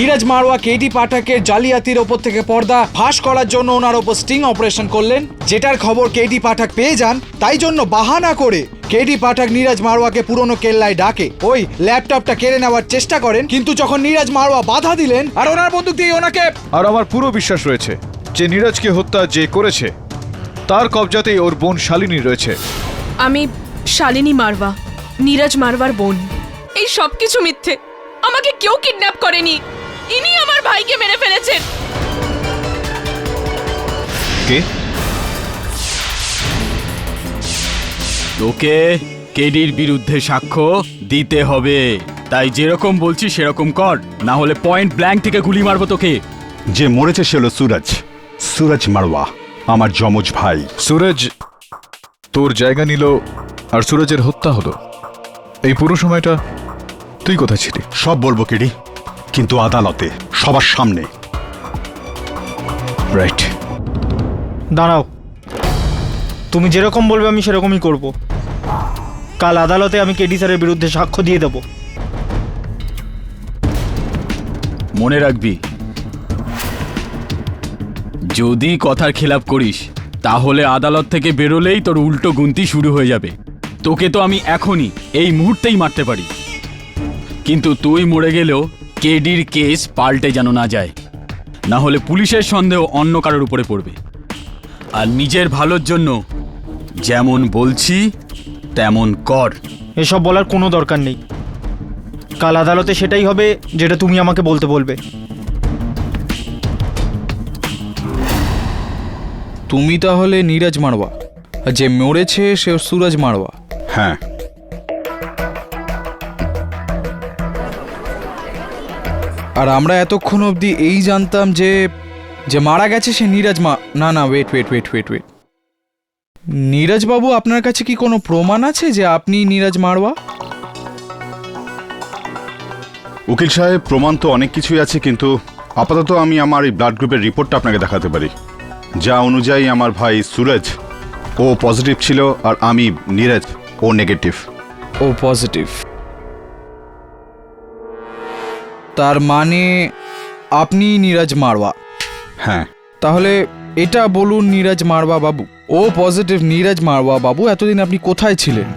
Neeraj Marwa KD পাঠকের জালিয়াতির ওপর থেকে পর্দা ফাঁস করার জন্য ওনার ওপর স্টিং অপারেশন করলেন, যেটার খবর কেডি পাঠক পেয়ে যান। তাই জন্য বাহানা করে কেডি পাঠক নীরজ মারওয়াকে পুরনো কেল্লায় ডাকে, ওই ল্যাপটপটা কেড়ে নেওয়ার চেষ্টা করেন। কিন্তু যখন নীরজ মারওয়া বাধা দিলেন আর ওনার বন্দুক দিয়ে ওনাকে, আর আমার পুরো বিশ্বাস রয়েছে যে নীরজকে হত্যা যে করেছে তার কবজাতেই ওর বোন শালিনী রয়েছে। আমি শালিনী মারওয়া, নীরজ মারওয়ার বোন। এই সব কিছু মিথ্যে। আমাকে কেউ কিডন্যাপ করেনি, ইনি আমার ভাইকে মেরে ফেলেছেন। কে? তোকে কেডির বিরুদ্ধে সাক্ষ্য দিতে হবে, তাই যেরকম বলছি সেরকম কর, না হলে পয়েন্ট ব্ল্যাঙ্ক থেকে গুলি মারবো তোকে। যে মরেছে সে হলো সুরজ মারওয়া, আমার যমজ ভাই। সুরজ তোর জায়গা নিল আর সুরজের হত্যা হলো। এই পুরো সময়টা তুই কোথায় ছিলি? সব বলবো কেডি, কিন্তু আদালতে সবার সামনে। রাইট। দাঁড়াও, তুমি যেরকম বলবে আমি সেরকমই করব। কাল আদালতে আমি কেডি স্যারের বিরুদ্ধে সাক্ষ্য দিয়ে দেব। মনে রাখবি, যদি কথার খেলাপ করিস তাহলে আদালত থেকে বেরোলেই তোর উল্টো গুনতি শুরু হয়ে যাবে। তোকে তো আমি এখনই এই মুহূর্তেই মারতে পারি, কিন্তু তুই মরে গেলেও কেডির কেস পাল্টে যেন না যায়, না হলে পুলিশের সন্দেহ অন্য কারোর উপরে পড়বে। আর নিজের ভালোর জন্য যেমন বলছি তেমন কর। এসব বলার কোনো দরকার নেই। কাল আদালতে সেটাই হবে যেটা তুমি আমাকে বলতে বলবে। তুমি তাহলে নীরজ মারওয়া, আর যে মরেছে সে সুরজ মারওয়া। হ্যাঁ, আর আমরা এতক্ষণ অবধি এই জানতাম যে যে মারা গেছে সে নীরজ না না, ওয়েট। নীরজ বাবু, আপনার কাছে কি কোনো প্রমাণ আছে যে আপনি নীরজ মারওয়া? উকিল সাহেব, প্রমাণ তো অনেক কিছুই আছে, কিন্তু আপাতত আমি আমার এই ব্লাড গ্রুপের রিপোর্টটা আপনাকে দেখাতে পারি, যা অনুযায়ী আমার ভাই সুরজ ও পজিটিভ ছিল আর আমি নীরজ ও নেগেটিভ। ও পজিটিভ, তার মানে আপনি নীরজ মারওয়া। হ্যাঁ। তাহলে এটা বলুন নীরজ মারওয়া বাবু, ও পজিটিভ নীরজ মারওয়া বাবু, এতদিন আপনি কোথায় ছিলেন?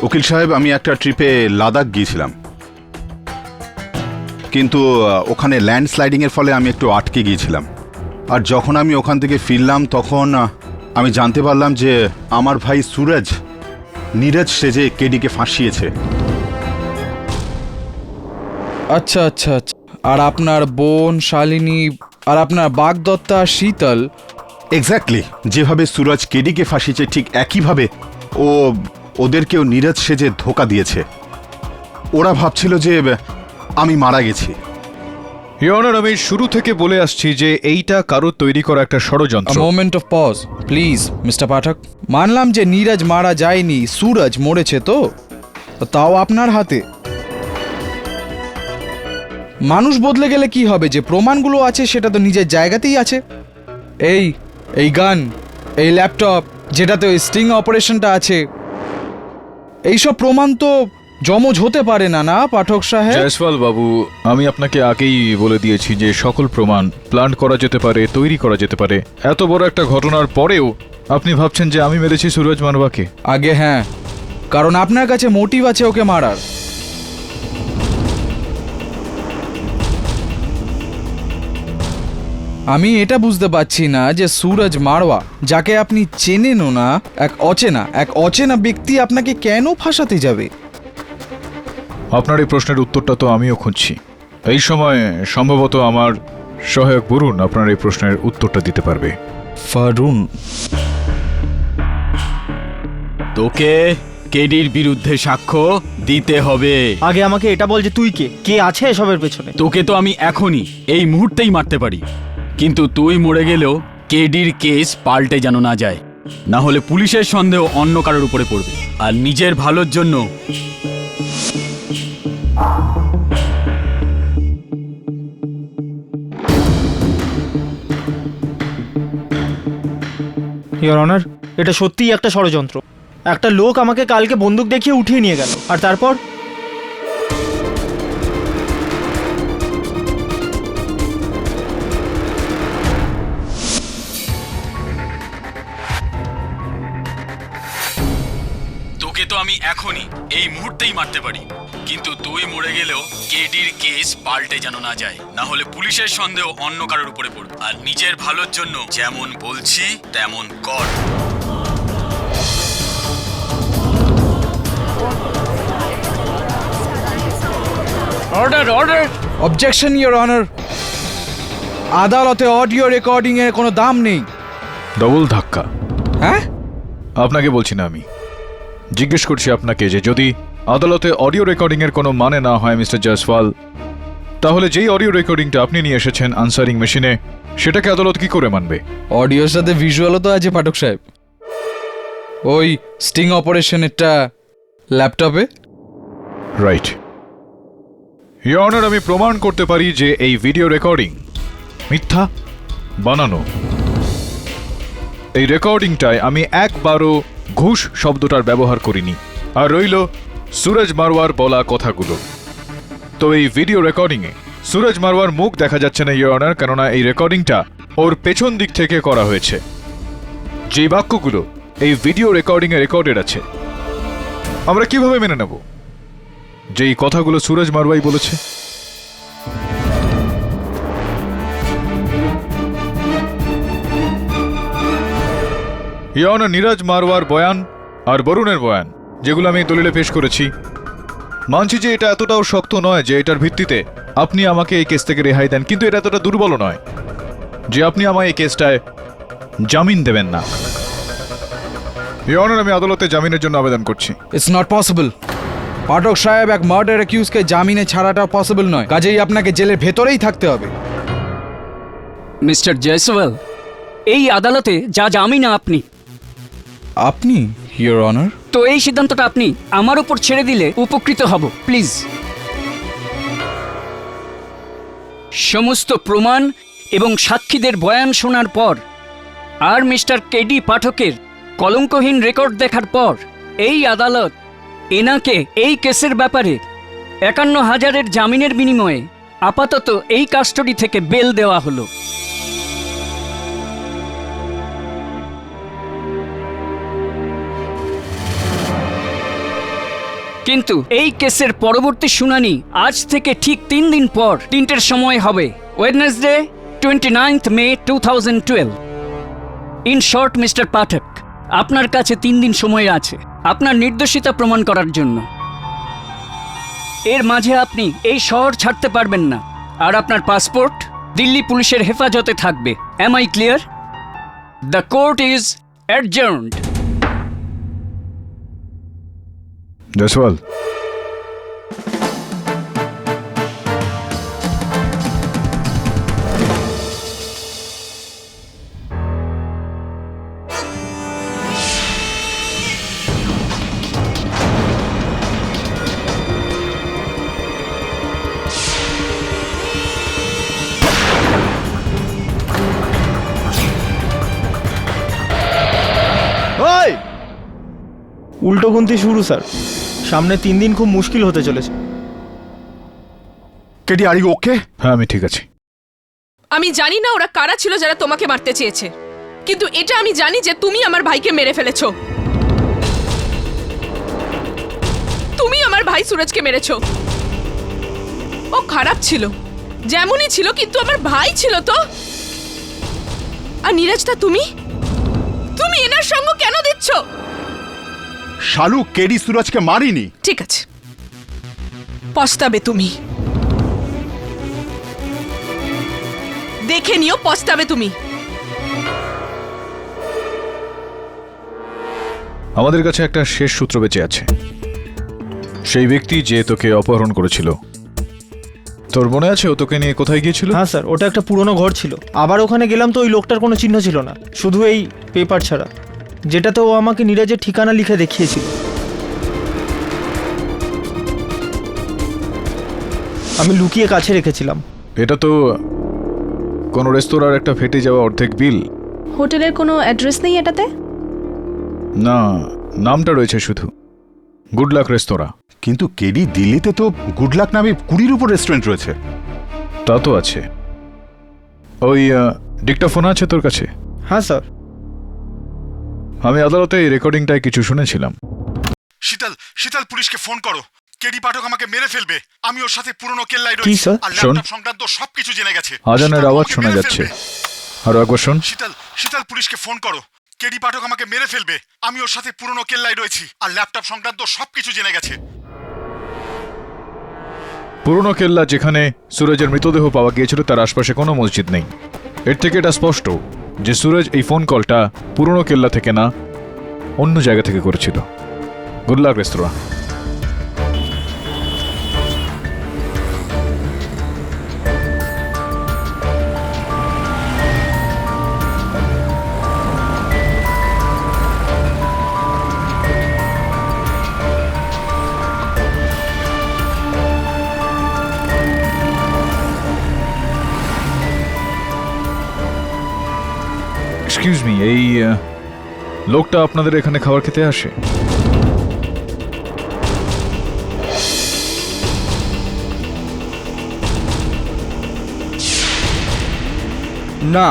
উকিল সাহেব, আমি একটা ট্রিপে লাদাখ গিয়েছিলাম, কিন্তু ওখানে ল্যান্ডস্লাইডিংয়ের ফলে আমি একটু আটকে গিয়েছিলাম। আর যখন আমি ওখান থেকে ফিরলাম তখন আমি জানতে পারলাম যে আমার ভাই সুরজ নীরজ সেজে কেডিকে ফাঁসিয়েছে। আচ্ছা। আর আপনার বোন শালিনী আর আপনার বাগদত্তা শীতল? এক্স্যাক্টলি, যেভাবে সুরজ কেডিকে ফাঁসিয়েছে ঠিক একইভাবে ওদেরকেও নীরজ সেজে ধোকা দিয়েছে। ওরা ভাবছিল যে আমি মারা গেছি। ইওর অনার, আমি শুরু থেকে বলে আসছি যে এইটা কারোর তৈরি করা একটা ষড়যন্ত্র। Moment of pause please mister Pathak. মানলাম যে নীরজ মারা যায়নি, সুরজ মরেছে, তো তাও আপনার হাতে। মানুষ বদলে গেলে কি হবে? যে প্রমাণগুলো আছে সেটা তো নিজের জায়গাতেই আছে। এই গান, এই ল্যাপটপ, যেটাতে ওই স্টিং অপারেশনটা আছে, এইসব প্রমাণ তো জমজ হতে পারে না, না পাঠক সাহেব? জয়সওয়াল বাবু, আমি আপনাকে আগেই বলে দিয়েছি যে সকল প্রমাণ প্ল্যান করা যেতে পারে, তৈরি করা যেতে পারে। এত বড় একটা ঘটনার পরেও আপনি ভাবছেন যে আমি মেরেছি সুরজ মারওয়াকে? আগে হ্যাঁ, কারণ আপনার কাছে মোটিভ আছে ওকে মারার। আমি এটা বুঝতে পারছি না যে সুরজ মারওয়া, যাকে আপনি চেনেনও না, এক অচেনা ব্যক্তি আপনাকে কেন ফাঁসাতে যাবে? আপনার এই প্রশ্নের উত্তরটা তো আমিও খুঁজছি। এই সময় সম্ভবত আমার সহায়ক বরুণ আপনার এই প্রশ্নের উত্তরটা দিতে পারবে। ফারুন, তোকে কেডির বিরুদ্ধে সাক্ষ্য দিতে হবে। আগে আমাকে এটা বল যে তুই কে আছে এসবের পেছনে? তোকে তো আমি এখনই এই মুহূর্তেই মারতে পারি, কিন্তু তুই মরে গেলেও কেডির কেস পাল্টে যেন না যায়, না হলে পুলিশের সন্দেহ অন্য কারোর উপরে পড়বে। আর নিজের ভালোর জন্য ইওর অনার, এটা সত্যিই একটা ষড়যন্ত্র। একটা লোক আমাকে কালকে বন্দুক দেখিয়ে উঠিয়ে নিয়ে গেল, আর তারপর এখনই এই মুহূর্তেই মারতে পারি, কিন্তু তুই মরে গেলেও কেডির কেস পাল্টে যেন না যায়, না হলে পুলিশের সন্দেহ অন্য কারোর উপরে পড়বে। আর নিজের ভালোর জন্য যেমন বলছি তেমন কর। Order order. Objection your honour, আদালতে অডিও রেকর্ডিং এর কোনো দাম নেই। ডবল ধাক্কা। হ্যাঁ, আপনাকে বলছি না, আমি জিজ্ঞেস করছি আপনাকে যে যদি আদালতে অডিও রেকর্ডিং এর কোনো মানে না হয় মিস্টার জয়সওয়াল, তাহলে যেই অডিও রেকর্ডিংটা আপনি নিয়ে এসেছেন আনসারিং মেশিনে, সেটাকে আদালত কি করে মানবে? অডিওর সাথে ভিজুয়ালও তো আছে পাঠক সাহেব, ওই স্টিং অপারেশনেরটা ল্যাপটপে। রাইট ইওর অনার, আমি প্রমাণ করতে পারি যে এই ভিডিও রেকর্ডিং মিথ্যা, বানানো। এই রেকর্ডিংটায় আমি একবারও ঘুষ শব্দটার ব্যবহার করিনি, আর রইল সুরজ মারওয়ার বলা কথাগুলো। তো এই ভিডিও রেকর্ডিংয়ে সুরজ মারওয়ার মুখ দেখা যাচ্ছে না ইওর অনার, কেননা এই রেকর্ডিংটা ওর পেছন দিক থেকে করা হয়েছে। যে বাক্যগুলো এই ভিডিও রেকর্ডিংয়ে রেকর্ডেড আছে, আমরা কিভাবে মেনে নেব যে এই কথাগুলো সুরজ মারওয়াই বলেছে? ইওর অনার, নীরজ মারওয়ার বয়ান আর বরুণের বয়ান, যেগুলো আমি দলিলে পেশ করেছি, মানছি যে এটা এতটাও শক্ত নয় যে এটার ভিত্তিতে আপনি আমাকে এই কেস থেকে রেহাই দেন, কিন্তু এটা এতটা দুর্বল নয় যে আপনি আমায় এই কেসটায় জামিন দেবেন না। ইওর অনার, আমি আদালতে জামিনের জন্য আবেদন করছি। It's not possible. পাঠক সাহেব, এক মার্ডার অ্যাকিউজকে জামিনে ছাড়াটা পসিবল নয়, কাজেই আপনাকে জেলের ভেতরেই থাকতে হবে। মিস্টার জয়সওয়াল, এই আদালতে যা জামিন আপনি, আপনি ইওর অনার? তো এই সিদ্ধান্তটা আপনি আমার উপর ছেড়ে দিলে উপকৃত হব, প্লিজ। সমস্ত প্রমাণ এবং সাক্ষীদের বয়ান শোনার পর আর মিস্টার কেডি পাঠকের কলঙ্কহীন রেকর্ড দেখার পর এই আদালত এনাকে এই কেসের ব্যাপারে ৫১,০০০-এর জামিনের বিনিময়ে আপাতত এই কাস্টডি থেকে বেল দেওয়া হলো। কিন্তু এই কেসের পরবর্তী শুনানি আজ থেকে ঠিক ৩ দিন পর ৩টের সময় হবে, Wednesday 29 May 2012। In short mister Pathak, আপনার কাছে ৩ দিন সময় আছে আপনার নির্দোষিতা প্রমাণ করার জন্য। এর মাঝে আপনি এই শহর ছাড়তে পারবেন না, আর আপনার পাসপোর্ট দিল্লি পুলিশের হেফাজতে থাকবে। Am I clear? The court is adjourned. Jaiswal, উল্টো গুনতি শুরু স্যার, সামনে ৩ দিন খুব মুশকিল হতে চলেছে। KD, are you okay? হ্যাঁ আমি ঠিক আছি। আমি জানি না ওরা কারা ছিল যারা তোমাকে মারতে চেয়েছে, কিন্তু এটা আমি জানি যে তুমি আমার ভাইকে মেরে ফেলেছো। তুমি আমার ভাই সুরজকে মেরেছো। ও খারাপ ছিল, যেমনই ছিল, কিন্তু আমার ভাই ছিল তো। আর নীরজটা তুমি তুমি এনার সঙ্গ কেন দিচ্ছ? শালু, কেডি সুরজকে মারিনি। ঠিক আছে, পস্তাবে তুমি, দেখে নিও, পস্তাবে তুমি। আমাদের কাছে একটা শেষ সূত্র বেঁচে আছে। সেই ব্যক্তি যে তোকে অপহরণ করেছিল, তোর মনে আছে ও তোকে নিয়ে কোথায় গিয়েছিল? হ্যাঁ স্যার, ওটা একটা পুরনো ঘর ছিল। আবার ওখানে গেলাম তো ওই লোকটার কোনো চিহ্ন ছিল না, শুধু এই পেপার ছাড়া, যেটাতে ও আমাকে নীরজের ঠিকানা লিখে দেখিয়েছিল। আমি লুকিয়ে কাছে রেখেছিলাম। এটা তো কোনো রেস্তোরাঁর একটা ফেটে যাওয়া অর্ধেক বিল। হোটেলের কোনো অ্যাড্রেস নেই এটাতে? না, নামটা রয়েছে শুধু, গুড লাক রেস্তোরাঁ। কিন্তু কেডি, দিল্লিতে তো গুড লাক নামে 20-র উপর রেস্টুরেন্ট রয়েছে। তা তো আছে। ওই ডিক্টাফোন আছে তোর কাছে? হ্যাঁ স্যার। আমি আদালতে এই রেকর্ডিংটায় কিছু শুনেছিলাম। শীতল শীতল পুলিশকে ফোন করো। কেডি পাঠক আমাকে মেরে ফেলবে। আমি ওর সাথে পুরনো কেল্লায় কি, রয়েছি স্যার? আর শোন। ল্যাপটপ সংক্রান্ত সবকিছু জেনে গেছে। আজানের শীতল আওয়াজ আমাকে শোনা মেরে যাচ্ছে। ফেলবে। আরো একবার শোন। শীতল শীতল পুলিশকে ফোন করো। কেডি পাঠক আমাকে মেরে ফেলবে। আমি ওর সাথে পুরনো কেল্লায় রয়েছি আর ল্যাপটপ সংক্রান্ত সবকিছু জেনে গেছে। পুরনো কেল্লা যেখানে সুরজের মৃতদেহ পাওয়া গিয়েছিল তার আশপাশে কোনো মসজিদ নেই। এর থেকে এটা স্পষ্ট যে সুরজ এই ফোন কলটা পুরনো কেল্লা থেকে না, অন্য জায়গা থেকে করেছিল। গুড লাক রেস্তোরাঁ। এক্সকিউজ মি, এই লোকটা আপনাদের এখানে খাবার খেতে আসে? না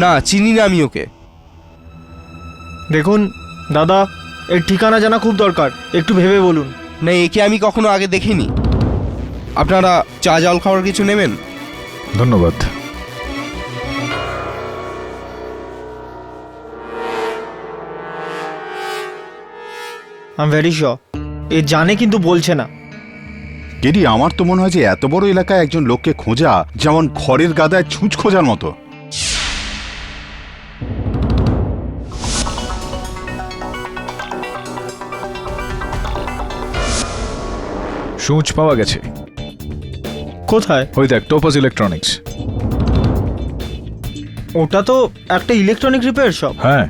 না, চিনি না আমি ওকে। দেখুন দাদা, এর ঠিকানা জানা খুব দরকার, একটু ভেবে বলুন। না, একে আমি কখনো আগে দেখিনি। আপনারা চা জল খাওয়ার কিছু নেবেন? ধন্যবাদ। আই এম ভেরি শিওর এ জানে কিন্তু বলছে না। কেডি, আমার তো মনে হয় যে এত বড় এলাকায় একজন লোককে খোঁজা যেমন খড়ের গাদায় ছুঁচ খোঁজার মতো। সূচ পাওয়া গেছে। কোথায়? ওই দেখ, টোপাস ইলেকট্রনিক্স। ওটা তো একটা ইলেকট্রনিক রিপেয়ার শপ। হ্যাঁ,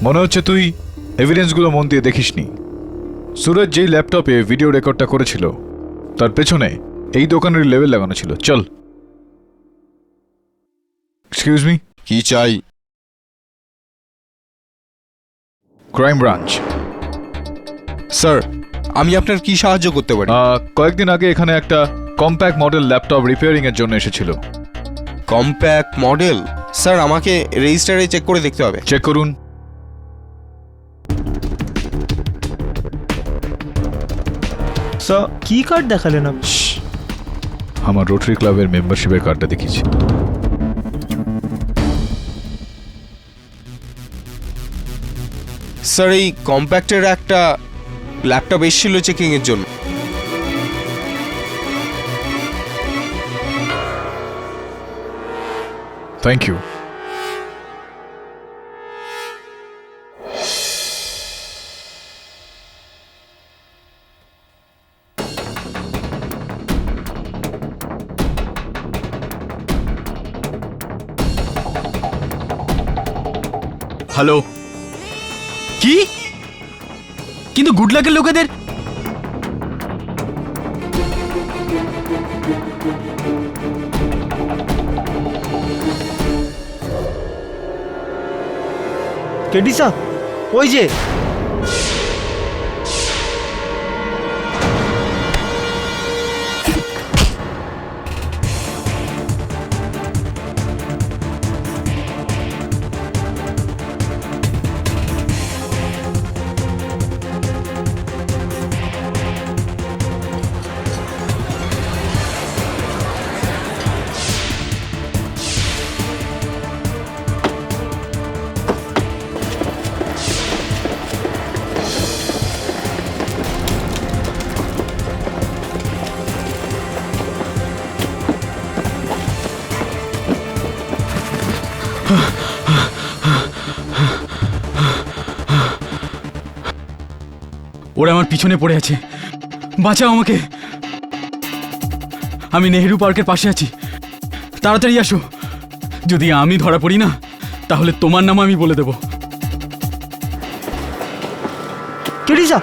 মনে হচ্ছে তুই এভিডেন্সগুলো মন দিয়ে দেখিসনি। সুরজ যেই ল্যাপটপে ভিডিও রেকর্ডটা করেছিল তার পেছনে এই দোকানের লেবেল লাগানো ছিল। চল। এক্সকিউজ মি, কি চাই? Crime branch. স্যার, আমি আপনার কি সাহায্য করতে পারি? কয়েকদিন আগে এখানে একটা কম্প্যাক্ট মডেল ল্যাপটপ রিপেয়ারিং এর জন্য এসেছিল। Compact model? স্যার, আমাকে রেজিস্টারে চেক করে দেখতে হবে। চেক করুন। স্যার, কি কার্ড দেখালেন আপনি? আমার রোটারি ক্লাবের মেম্বারশিপের কার্ডটা দেখিয়েছি। স্যার, এই কম্প্যাক্টের একটা ল্যাপটপ এসেছিল চেকিং এর জন্য। Thank you. হ্যালো? কি? কিন্তু গুড লাকের লোকেদের কেডি স্যার, ওই যে ওরা আমার পিছনে পড়ে আছে। বাঁচাও আমাকে। আমি নেহেরু পার্কের পাশে আছি, তাড়াতাড়ি আসো। যদি আমি ধরা পড়ি না তাহলে তোমার নাম আমি বলে দেব। কেডি স্যার,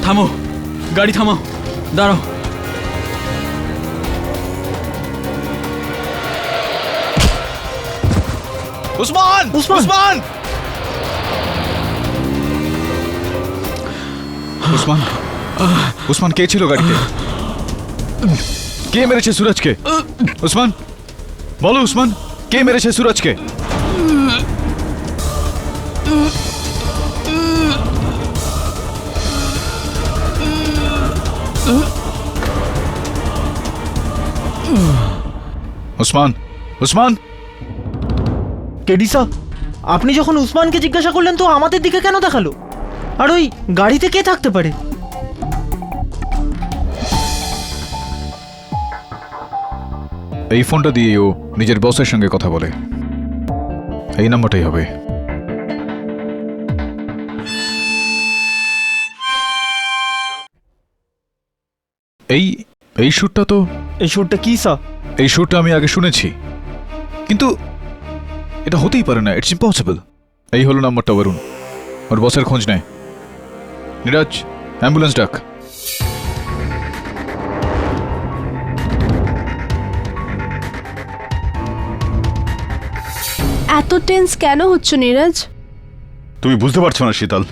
থামো, গাড়ি থামাও, দাঁড়াও। উসমান! উসমান! উসমান! উসমান, উসমান কে ছিল গাড়িতে? কে মেরেছে সুরজকে? উসমান, বলো উসমান। কে মেরেছে সুরজকে? উসমান, উসমান! কেডি স্যার, আপনি যখন উসমানকে জিজ্ঞাসা করলেন তো আমাদের দিকে কেন দেখালো? আর ওই গাড়িতে কে থাকতে পারে? এই ফোনটা দিয়ে ও নিজের বসের সঙ্গে কথা বলে। এই নাম্বারটাই হবে। এই এই সুরটা তো, এই সুরটা কি স্যার? এই সুরটা আমি আগে শুনেছি, কিন্তু এটা হতেই পারে না। It's impossible. এই হলো নাম্বারটা, বরুণ। ওর বসের খোঁজ নেয়। নীরাজ, অ্যাম্বুলেন্স ডাক। এত টেন্স কেন হচ্ছ নীরজ? তুমি বুঝতে পারছো না শীতল,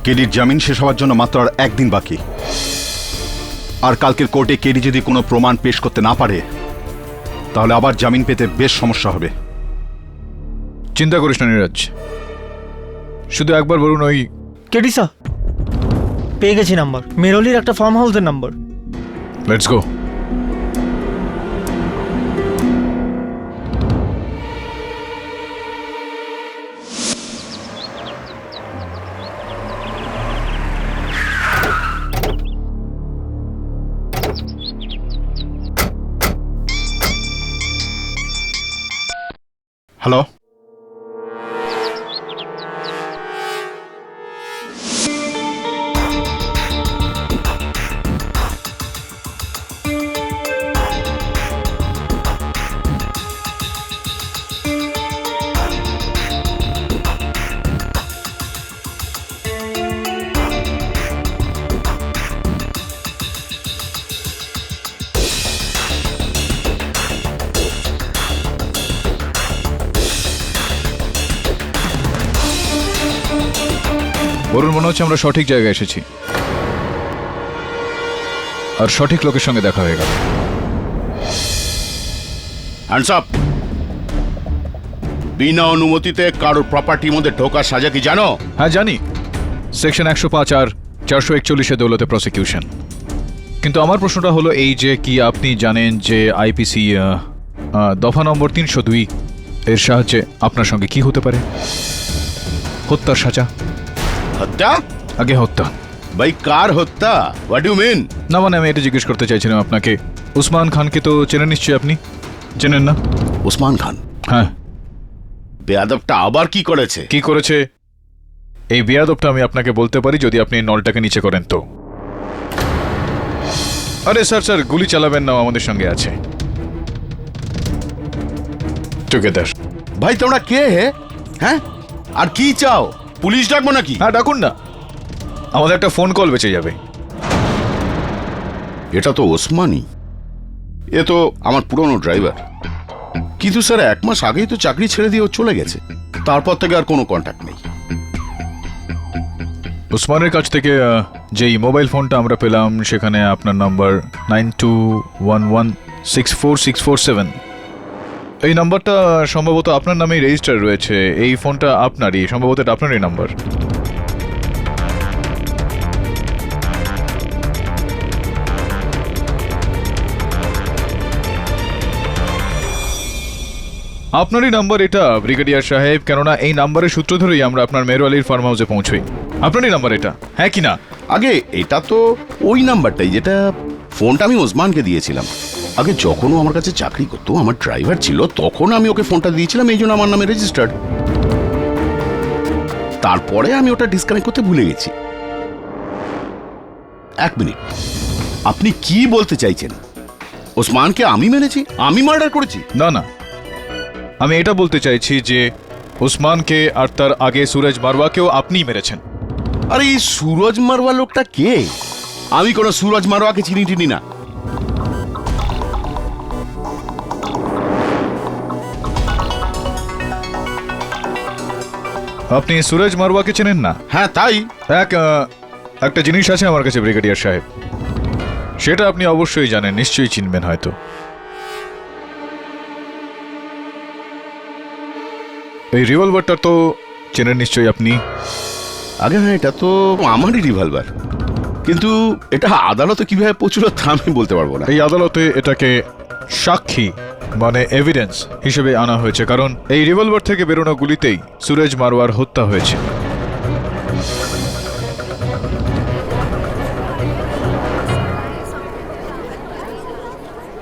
কেডির জামিন শেষ হওয়ার জন্য মাত্র আর একদিন বাকি। আর কালকের কোর্টে কেডি যদি কোনো প্রমাণ পেশ করতে না পারে তাহলে আবার জামিন পেতে বেশ সমস্যা হবে। চিন্তা করিস না নীরাজ, শুধু একবার বলুন ওই। কেডি স্যার, পেয়ে গেছি নাম্বার। মেরলির একটা ফার্ম হাউসের number. Let's go. Hello, Barun, মনে হচ্ছে আমরা সঠিক জায়গায় এসেছি আর সঠিক লোকের সঙ্গে দেখা হয়ে গেল। Hands up! বিনা অনুমতিতে কারোর প্রপার্টির মধ্যে ঢোকার সাজা কি জানো? হ্যাঁ জানি, সেকশন 105 আর 441-এ দৌলতে প্রসিকিউশন। কিন্তু আমার প্রশ্নটা হলো এই যে, কি আপনি জানেন যে আইপিসি দফা নম্বর 302 এর সাহায্যে আপনার সঙ্গে কি হতে পারে? হত্যার সাজা। হত্যা? আগে হত্যা। ভাই, কার হত্যা? What you mean? না মানে আমি এটা জিজ্ঞেস করতে চাইছিলাম আপনাকে, উসমান খানকে তো চেনেন নিশ্চয়ই, আপনি চেনেন না? ওসমান খান? হ্যাঁ। বেয়াদবটা আবার কি করেছে? কি করেছে এই বেয়াদবটা আমি আপনাকে বলতে পারি যদি আপনি নলটাকে নিচে করেন তো। আরে স্যার, গুলি চালাবেন না, আমাদের সঙ্গে আছে। টুগেদার। ভাই, তোমরা কে হে? হ্যাঁ, আর কি চাও? পুলিশ ডাকবো নাকি? হ্যাঁ ডাকুন না, আমাদের একটা ফোন কল বেঁচে যাবে। এটা তো ওসমানই। এ তো আমার পুরনো ড্রাইভার। কিন্তু স্যার, 1 মাস আগেই তো চাকরি ছেড়ে দিয়ে ও চলে গেছে। তারপর থেকে আর কোনো কন্ট্যাক্ট নেই। উসমানের কাছ থেকে যেই মোবাইল ফোনটা আমরা পেলাম সেখানে আপনার নাম্বার 9211646647। এই নাম্বারটা সম্ভবত আপনার নামেই রেজিস্টার রয়েছে। এই ফোনটা আপনারই, সম্ভবত এটা আপনারই নাম্বার। আপনারই নাম্বার এটা ব্রিগেডিয়ার সাহেব, কেননা এই নাম্বারের সূত্র ধরেই আমরা আপনার মেরওয়ালির ফার্ম হাউসে পৌঁছই। আপনারই নাম্বার এটা, হ্যাঁ কি না? আগে এটা তো ওই নাম্বারটাই, যেটা ফোনটা আমি ওসমানকে দিয়েছিলাম। আগে যখন ও আমার কাছে চাকরি করতো, আমার ড্রাইভার ছিল, তখন আমি ওকে ফোনটা দিয়েছিলাম, এই জন্য আমার নামে রেজিস্টার্ড। তারপরে আমি ওটা ডিসকানেক্ট করতে ভুলে গেছি। 1 মিনিট, আপনি কি বলতে চাইছেন? ওসমানকে আমি মেরেছি? আমি মার্ডার করেছি? না না, আমি এটা বলতে চাইছি যে উসমানকে আর তার আগে সুরজ মারওয়াকেও আপনিই মেরেছেন। আরে এই সুরজ মারওয়া লোকটা কে? আমি কোনো সুরজ মারওয়াকে চিনি না। আপনি সুরজ মারওয়াকে চেনেন না? হ্যাঁ, তাই। একটা জিনিস আছে আমার কাছে ব্রিগেডিয়ার সাহেব, সেটা আপনি অবশ্যই জানেন, নিশ্চয়ই চিনবেন হয়তো। এই রিভলভারটা তো চেনেন নিশ্চয়ই আপনি। আগে হ্যাঁ, এটা তো আমারই রিভলভার, কিন্তু এটা আদালতে কিভাবে পৌঁছলো তা আমি বলতে পারবো না। এই আদালতে এটাকে সাক্ষী মানে এভিডেন্স হিসেবে আনা হয়েছে, কারণ এই রিভলভার থেকে বেরোনো গুলিতেই সুরজ মারওয়ার হত্যা হয়েছে।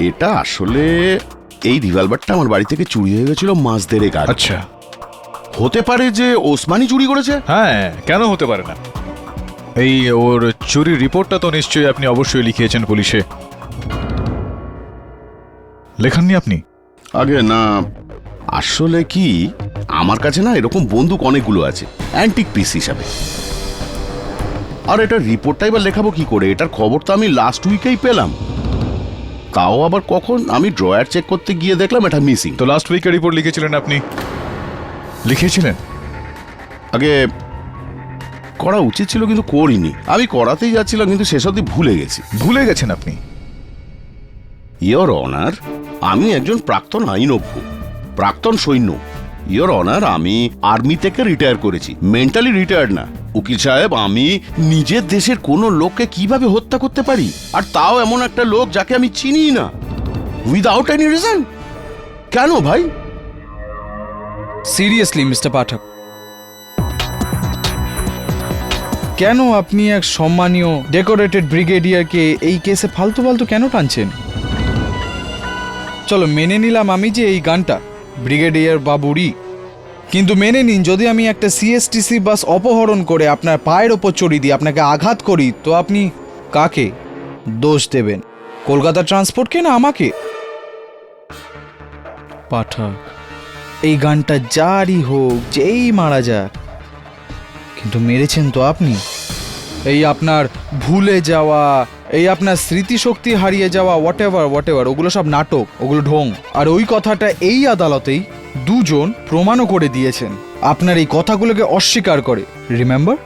এটা আসলে এই রিভলভারটা আমার বাড়ি থেকে চুরি হয়ে গেছিল মাস দেড়েক আগে। আচ্ছা, হতে পারে যে ওসমানই চুরি করেছে। হ্যাঁ, কেন হতে পারে না? এই ওর চুরির রিপোর্টটা তো নিশ্চয়ই আপনি অবশ্যই লিখিয়েছেন পুলিশে, লেখাননি আপনি? আগে না, আসলে কি আমার কাছে না এরকম বন্দুক অনেকগুলো আছে অ্যান্টিক পিস হিসাবে। আর এটা রিপোর্টটাই বা লেখাবো কি করে? এটার খবর তো আমি লাস্ট উইকেই পেলাম, তাও আবার কখন আমি ড্রয়ার চেক করতে গিয়ে দেখলাম এটা মিসিং। তো লাস্ট উইকে রিপোর্ট লিখেছিলেন আপনি? লিখেছিলেন? আগে করা উচিত ছিল কিন্তু করিনি। আমি করাতেই যাচ্ছিলাম কিন্তু শেষ অবধি ভুলে গেছি। ভুলে গেছেন আপনি? ইয়োর অনার, আমি একজন প্রাক্তন আইনজ্ঞ, প্রাক্তন সৈন্য। ইয়োর অনার, আমি আর্মি থেকে রিটায়ার করেছি, মেন্টালি রিটায়ার্ড না। উকিল সাহেব, আমি নিজের দেশের কোনো লোককে কিভাবে হত্যা করতে পারি, আর তাও এমন একটা লোক যাকে আমি চিনি না, উইদাউট এনি রিজন? কেন ভাই? সিরিয়াসলি মিস্টার পাঠক, কেন আপনি এক সম্মানীয় ডেকোরেটেড ব্রিগেডিয়ারকে এই কেসে ফালতু ফালতু কেন টানছেন? চলো মেনে নিলাম আমি যে এই গানটা ব্রিগেডিয়ার বাবুরই, কিন্তু মেনে নিন যদি আমি একটা সিএসটিসি বাস অপহরণ করে আপনার পায়ের ওপর চড়িয়ে দিই, আপনাকে আঘাত করি, তো আপনি কাকে দোষ দেবেন? কলকাতা ট্রান্সপোর্টকে না আমাকে? পাঠক, এই গানটা যারই হোক, যেই মারা যাক, কিন্তু মেরেছেন তো আপনি। এই আপনার ভুলে যাওয়া, এই আপনার স্মৃতিশক্তি হারিয়ে যাওয়া, হোয়াট এভার, ওগুলো সব নাটক, ওগুলো ঢং। আর ওই কথাটা এই আদালতেই দুজন প্রমাণও করে দিয়েছেন, আপনার এই কথাগুলোকে অস্বীকার করে। Remember?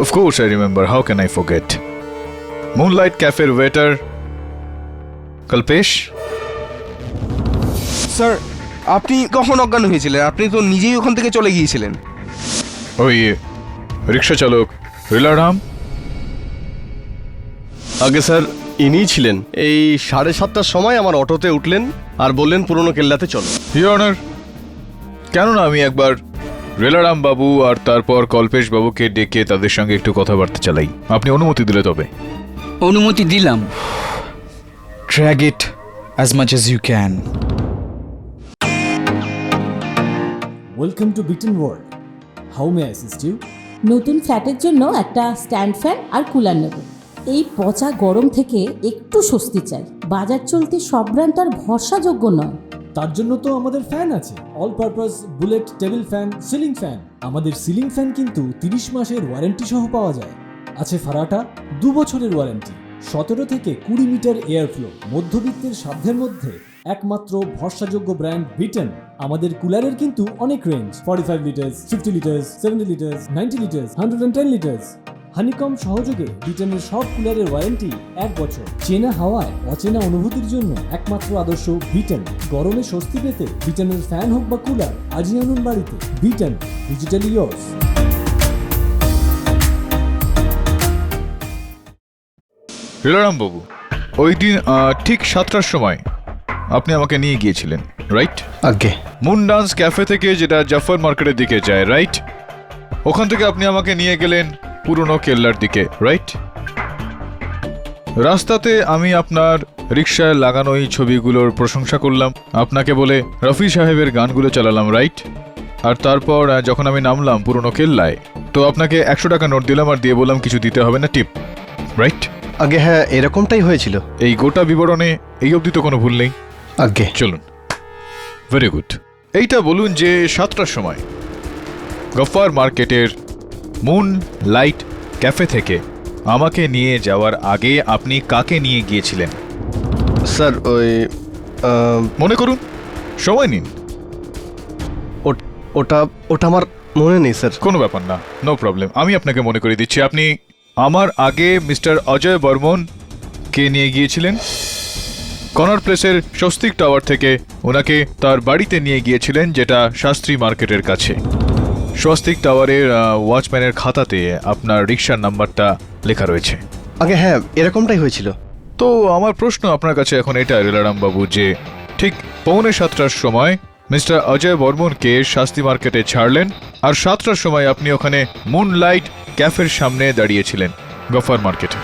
Of course I remember. How can I forget? Moonlight Cafe waiter Kalpesh? Sir, আপনি কখন অজ্ঞান হয়েছিলেন? আপনি তো নিজেই ওখান থেকে চলে গিয়েছিলেন। ওই রিক্সা চালক রিলারাম? আগে স্যার, ইনিই ছিলেন। এই 7:30টার সময় আমার অটোতে উঠলেন আর বললেন পুরনো কেল্লাতে চলো। ইওর অনার, কেননা আমি একবার রেলারাম বাবু আর তারপর কল্পেশ বাবুকে ডেকে তাদের সঙ্গে একটু কথাবার্তা চালাই। আপনি অনুমতি দিলে তবে। অনুমতি দিলাম। Drag it as much as you can. Welcome to Beaten World. How may I assist you? নতুন ফ্ল্যাটের জন্য একটা স্ট্যান্ড ফ্যান আর কুলার নেব। এই পচা গরম থেকে একটু স্বস্তি চাই। বাজার চলতে সব ব্র্যান্ড আর ভরসাযোগ্য নয়। তার জন্য তো আমাদের ফ্যান আছে, all purpose bullet table fan, ceiling fan. আমাদের সিলিং ফ্যান কিন্তু 30 মাসের ওয়ারেন্টি সহ পাওয়া যায়। আছে ফারাটা 2 বছরের ওয়ারেন্টি, 17 থেকে 20 মিটার এয়ার ফ্লো, মধ্যবিত্তের সাধ্যের মধ্যে একমাত্র ভরসাযোগ্য ব্র্যান্ড বিটেন। আমাদের কুলারের কিন্তু অনেক range, 45 litres, 50 litres, 70 litres, 90 litres, 110 litres. Honeycomb সহযোগে বিটেনের সব কুলারের ওয়ারেন্টি 1 বছর। চেনা হাওয়ায় অচেনা অনুভূতির জন্য একমাত্র আদর্শ বিটেন। গরমে স্বস্তি পেতে বিটেনের ফ্যান হোক বা কুলার, আজই আনুন বাড়িতে। Beaten, digitally yours. রিলারাম বাবু, ওই দিন ঠিক 7টার সময় আপনি আমাকে নিয়ে গিয়েছিলেন, রাইট? আগে মুন ডান্স ক্যাফে থেকে, যেটা জাফর মার্কেটের দিকে যায়, রাইট? ওখান থেকে আপনি আমাকে নিয়ে গেলেন পুরনো কেল্লার দিকে, রাইট? রাস্তাতে আমি আপনার রিকশায় লাগানো এই ছবিগুলোর প্রশংসা করলাম, আপনাকে বলে রফি সাহেবের গানগুলো চালালাম, রাইট? আর তারপর যখন আমি নামলাম পুরনো কেল্লায়, তো আপনাকে 100 টাকা নোট দিলাম আর দিয়ে বললাম কিছু দিতে হবে না, টিপ, রাইট? আগে হ্যাঁ, এরকমটাই হয়েছিল। এই গোটা বিবরণে এই অবধি তো কোনো ভুল নেই। আগে চলুন, ভেরি গুড। এইটা বলুন যে 7টার সময় গফার মার্কেটের মুন লাইট ক্যাফে থেকে আমাকে নিয়ে যাওয়ার আগে আপনি কাকে নিয়ে গিয়েছিলেন? স্যার, ওই মনে করুন, সময় নিন। ওটা আমার মনে নেই স্যার। কোনো ব্যাপার না, নো প্রবলেম, আমি আপনাকে মনে করে দিচ্ছি। আপনি আমার আগে মিস্টার অজয় বর্মন কে নিয়ে গিয়েছিলেন। কনর প্লেসের স্বস্তিক টাওয়ার থেকে ওনাকে তার বাড়িতে নিয়ে গিয়েছিলেন, যেটা শাস্ত্রী মার্কেটের কাছে। স্বস্তিক টাওয়ারের ওয়াচম্যানের খাতাতে আপনার রিক্সার নাম্বারটা লেখা রয়েছে। আগে হ্যাঁ, এরকমটাই হয়েছিল। তো আমার প্রশ্ন আপনার কাছে এখন এটা লীলারাম বাবু, যে ঠিক 6:45টার সময় মিস্টার অজয় বর্মনকে শাস্তি মার্কেটে ছাড়লেন, আর 7টার সময় আপনি ওখানে মুনলাইট ক্যাফের সামনে দাঁড়িয়েছিলেন গফার মার্কেটে।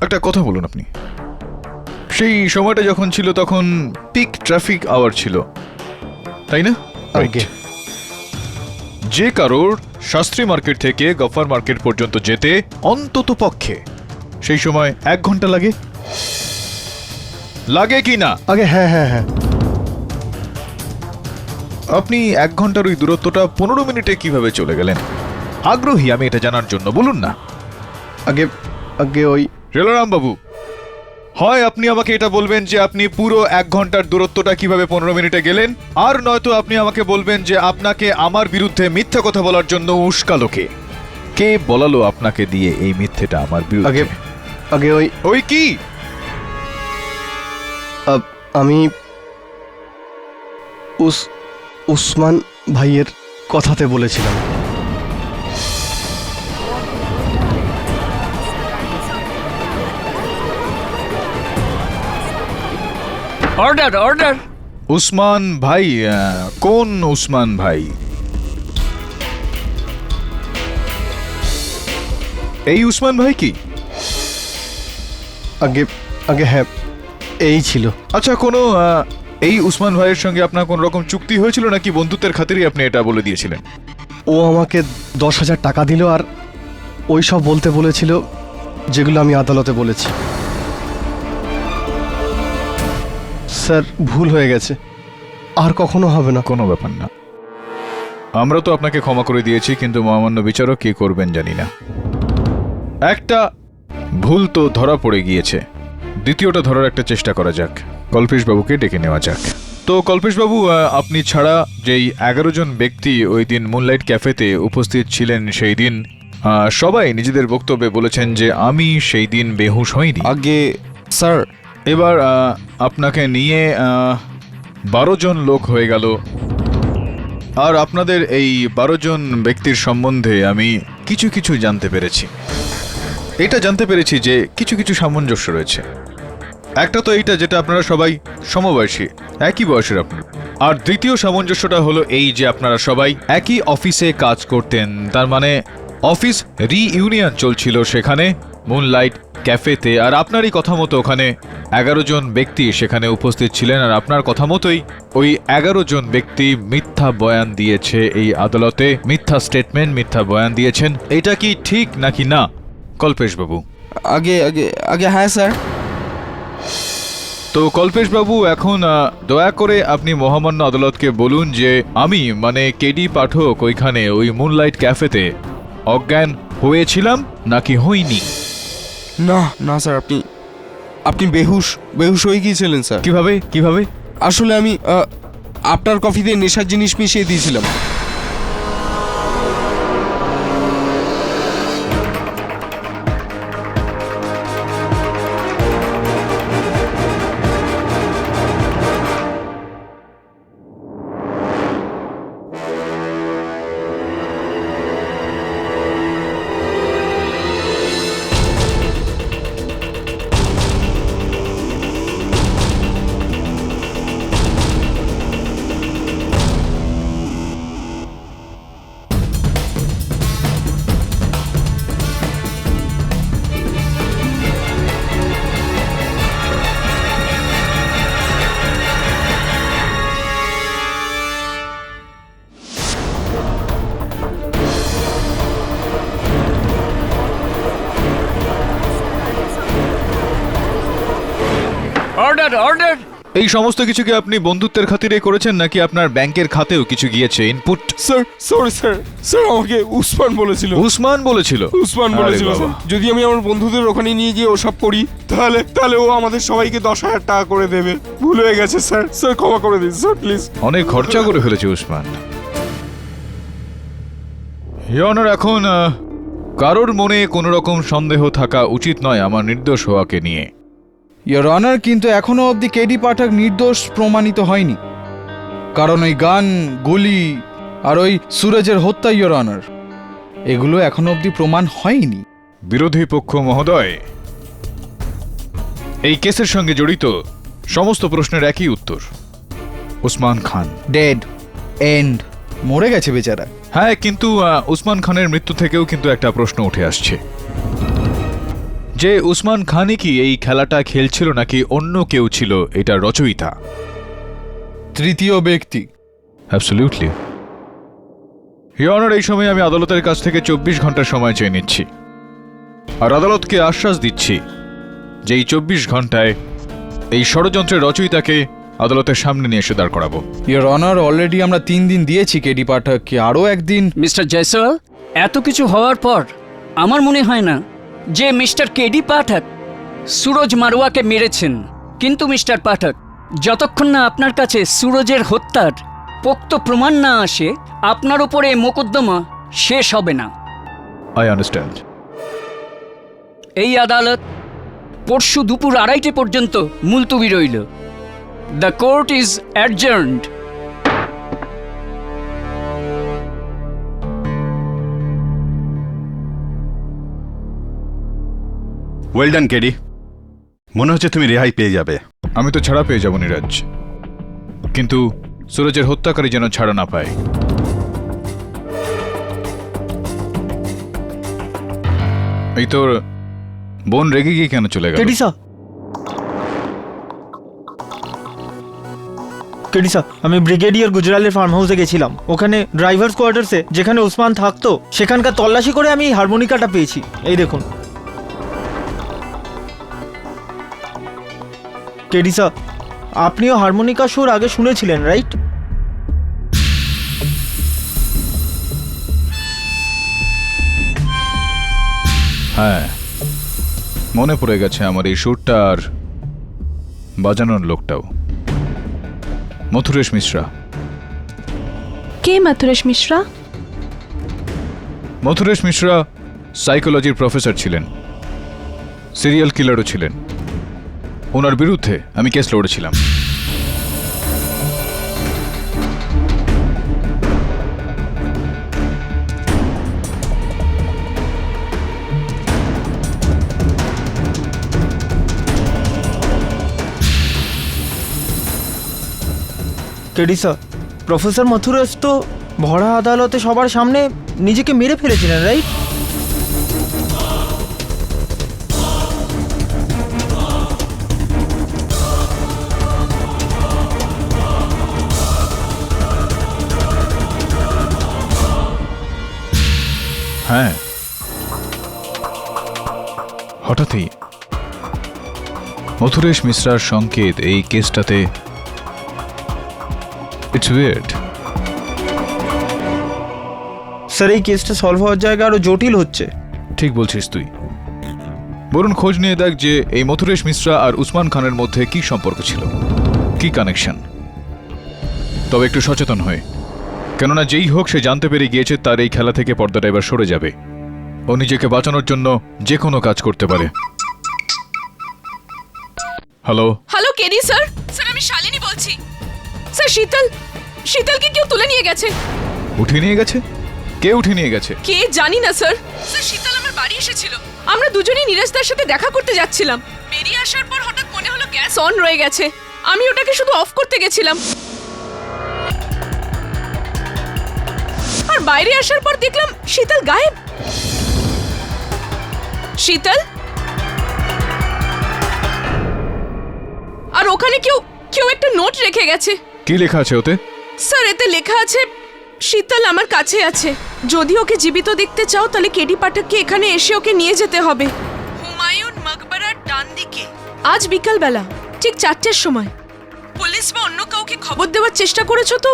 একটা কথা বলুন, আপনি সেই সময়টা যখন ছিল তখন পিক ট্রাফিক আওয়ার ছিল, তাই না? আগে যে কারোর শাস্ত্রী মার্কেট থেকে গফার মার্কেট পর্যন্ত যেতে অন্তত পক্ষে সেই সময় 1 ঘন্টা লাগে কি না? আগে হ্যাঁ হ্যাঁ হ্যাঁ। আপনি 1 ঘন্টার ওই দূরত্বটা 15 মিনিটে কিভাবে চলে গেলেন? আগ্রহী আমি এটা জানার জন্য, বলুন না। আগে আগে ওই লীলারাম বাবু, হয় আপনি আমাকে এটা বলবেন যে আপনি পুরো 1 ঘন্টার দূরত্বটা কিভাবে 15 মিনিটে গেলেন, আর নয়তো আপনি আমাকে বলবেন যে আপনাকে আমার বিরুদ্ধে মিথ্যা কথা বলার জন্য উস্কালো কে বলালো আপনাকে দিয়ে এই মিথ্যেটা আমার আগে বিরুদ্ধে? আগে ওই কি? আমি উসমান ভাইয়ের কথাতে বলেছিলাম। Order order. উসমান ভাই? কোন উসমান ভাই? এই উসমান ভাই কি? আগে আগে হ্যাঁ, এই ছিল। আচ্ছা, কোনো এই উসমান ভাইয়ের সঙ্গে আপনার কোন রকম চুক্তি হয়েছিল নাকি বন্ধুত্বের খাতিরই আপনি এটা বলে দিয়েছিলেন? ও আমাকে 10,000 টাকা দিল আর ওই সব বলতে বলেছিল যেগুলো আমি আদালতে বলেছি। স্যার, ভুল হয়ে গেছে, আর কখনো হবে না। কোনো ব্যাপার না, আমরা তো আপনাকে ক্ষমা করে দিয়েছি, কিন্তু মহামান্য বিচারক কি করবেন জানি না। একটা ভুল তো ধরা পড়ে গিয়েছে, দ্বিতীয়টা ধরার একটা চেষ্টা করা যাক। কল্পেশ বাবুকে ডেকে নেওয়া যাক। তো কল্পেশ বাবু, আপনি ছাড়া যেই 11 জন ব্যক্তি ওই দিন মুনলাইট ক্যাফেতে উপস্থিত ছিলেন, সেই দিন সবাই নিজেদের বক্তব্যে বলেছেন যে আমি সেই দিন বেহুশ হইনি। আগে স্যার, এবার আপনাকে নিয়ে 12 জন লোক হয়ে গেল, আর আপনাদের এই 12 জন ব্যক্তির সম্বন্ধে আমি কিছু কিছু জানতে পেরেছি। এটা জানতে পেরেছি যে কিছু কিছু সামঞ্জস্য রয়েছে। একটা তো এইটা যেটা আপনারা সবাই সমবয়সী, একই বয়সের আপনারা, আর দ্বিতীয় সামঞ্জস্যটা হলো এই যে আপনারা সবাই একই অফিসে কাজ করতেন, তার মানে অফিস রিইউনিয়ন চলছিল সেখানে মুনলাইট ক্যাফেতে, আর আপনারই কথা মতো ওখানে 11 জন ব্যক্তি সেখানে উপস্থিত ছিলেন, আর আপনার কথা মতোই ওই 11 জন ব্যক্তি মিথ্যা বয়ান দিয়েছে এই আদালতে, মিথ্যা স্টেটমেন্ট, মিথ্যা বয়ান দিয়েছেন। এটা কি ঠিক নাকি না কল্পেশ বাবু? আগে আগে আগে হ্যাঁ স্যার। তো কল্পেশ বাবু, এখন দয়া করে আপনি মহামান্য আদালতকে বলুন যে আমি মানে কেডি পাঠক ওইখানে ওই মুনলাইট ক্যাফেতে অজ্ঞান হয়েছিলাম নাকি হইনি? না না স্যার, আপনি বেহুশ হয়ে গিয়েছিলেন স্যার। কিভাবে? আসলে আমি আপনার কফিতে নেশার জিনিস মিশিয়ে দিয়েছিলাম। Order order. এই সমস্ত কিছুকে আপনি বন্ধুত্বের খাতিরে করেছেন নাকি আপনার ব্যাংকের খাতেও কিছু গিয়েছে ইনপুট? স্যার সরি স্যার, আমাকে উসমান বলেছিল। উসমান বলেছিল? উসমান বলেছিল স্যার, যদি আমি আমার বন্ধুদের ওখানে নিয়ে গিয়ে ওসব করি তাহলে ও আমাদের সবাইকে 10,000 টাকা করে দেবে। ভুল হয়ে গেছে স্যার, ক্ষমা করে দিন স্যার প্লিজ। অনেক খরচা করে ফেলেছে উসমান। ইওর অনার, এখন কারোর মনে কোনো রকম সন্দেহ থাকা উচিত নয় আমার নির্দোষ হওয়াকে নিয়ে। ইয়োর অনার, কিন্তু এখনো অবধি কেডি পাঠক নির্দোষ প্রমাণিত হয়নি, কারণ ওই গান, গুলি আর ওই সুরজের হত্যা, ইয়োর অনার, এগুলো এখনো অবধি প্রমাণ হয়নি। বিরোধী পক্ষ মহোদয়, এই কেসের সঙ্গে জড়িত সমস্ত প্রশ্নের একই উত্তর, উসমান খান ডেড, এন্ড, মরে গেছে বেচারা। হ্যাঁ, কিন্তু উসমান খানের মৃত্যু থেকেও কিন্তু একটা প্রশ্ন উঠে আসছে যে উসমান খানই কি এই খেলাটা খেলছিল নাকি অন্য কেউ ছিল এটা রচয়িতা, তৃতীয় ব্যক্তি। অ্যাবসলিউটলি। ইয়োর অনার, এই সময় আমি আদালতের কাছ থেকে 24 ঘন্টা সময় চেয়ে নিচ্ছি আর আদালতকে আশ্বাস দিচ্ছি যে এই 24 ঘন্টায় এই ষড়যন্ত্রের রচয়িতাকে আদালতের সামনে নিয়ে এসে দাঁড় করাবো। ইয়োর অনার, অলরেডি আমরা 3 দিন দিয়েছি কেডি পাঠককে, আরও একদিন। মিস্টার জয়সওয়াল, এত কিছু হওয়ার পর আমার মনে হয় না যে মিস্টার কেডি পাঠক সুরজ মারওয়াকে মেরেছেন। কিন্তু মিস্টার পাঠক, যতক্ষণ না আপনার কাছে সুরজের হত্যার পোক্ত প্রমাণ না আসে, আপনার উপরে মোকদ্দমা শেষ হবে না। I understand. এই আদালত পরশু দুপুর 2:30 পর্যন্ত মুলতবি রইল। The court is adjourned. Well done KD, মনে হচ্ছে তুমি রেহাই পেয়ে যাবে। আমি তো ছাড়া পেয়ে যাব নীরজ, কিন্তু সুরজের হত্যাকারী যেন ছাড়া না পায়। এই তোর বোন রেগে গিয়ে কেন চলে গেল? কেডিসা, আমি ব্রিগেডিয়ার গুজরালের ফার্ম হাউসে গেছিলাম। ওখানে ড্রাইভার্স কোয়ার্টার্সে যেখানে ওসমান থাকতো সেখানকার তল্লাশি করে আমি হারমোনিকাটা পেয়েছি। এই দেখুন কেডিসা, আপনিও হারমোনিকা সুর আগে শুনেছিলেন, রাইট? হ্যাঁ, মনে পড়ে গেছে আমার এই সুরটা আর বাজানোর লোকটাও। মথুরেশ মিশ্রা। কে মথুরেশ মিশ্রা? মথুরেশ মিশ্রা সাইকোলজির প্রফেসর ছিলেন, সিরিয়াল কিলারও ছিলেন। ওনার বিরুদ্ধে আমি কেস লড়েছিলাম। কেডিসা, প্রফেসর মথুরেশ তো ভরা আদালতে সবার সামনে নিজেকে মেরে ফেলেছিলেন, রাইট? হ্যাঁ, হঠাৎই মথুরেশ মিশ্রার সংকেত এই কেসটাতে। It's weird. স্যার, এই কেসটা সলভ হওয়ার জায়গা আরো জটিল হচ্ছে। ঠিক বলছিস তুই। বরুণ খোঁজ নিয়ে দেখ যে এই মথুরেশ মিশ্রা আর উসমান খানের মধ্যে কি সম্পর্ক ছিল, কি কানেকশন। তবে একটু সচেতন হয়ে, কেননা যেই হোক সে জানতে পেরে গিয়েছে তার এই খেলা থেকে পর্দাটা এবার সরে যাবে। ও নিজেকে বাঁচানোর জন্য যে কোনো কাজ করতে পারে। Hello hello KD sir. Sir, আমি শালিনী বলছি। স্যার, শীতলকে কেউ তুলে নিয়ে গেছে। উঠিয়ে নিয়ে গেছে? কে উঠিয়ে নিয়ে গেছে? কে জানি না স্যার। স্যার, শীতল আমার বাড়ি এসেছিল। আমরা দুজনেই নীরজদার সাথে দেখা করতে যাচ্ছিলাম। বেরিয়ে আসার পর হঠাৎ মনে হলো গ্যাস অন রয়ে গেছে। আমি ওটাকে শুধু অফ করতে গেছিলাম, আর বাইরে আসার পর দেখলাম শীতল গায়েব। শীতল, আর ওখানে কেউ একটা নোট রেখে গেছে। কি লেখা আছে ওতে? স্যার, এতে লেখা আছে, শীতল আমার কাছে আছে। যদি ওকে জীবিত দেখতে চাও তাহলে কেডি পাঠককে এখানে এসে ওকে নিয়ে যেতে হবে। হুমায়ুন মকবরার ডান দিকে, আজ বিকালবেলা ঠিক 4টের সময়। পুলিশ বা অন্য কাউকে খবর দেওয়ার চেষ্টা করেছো তো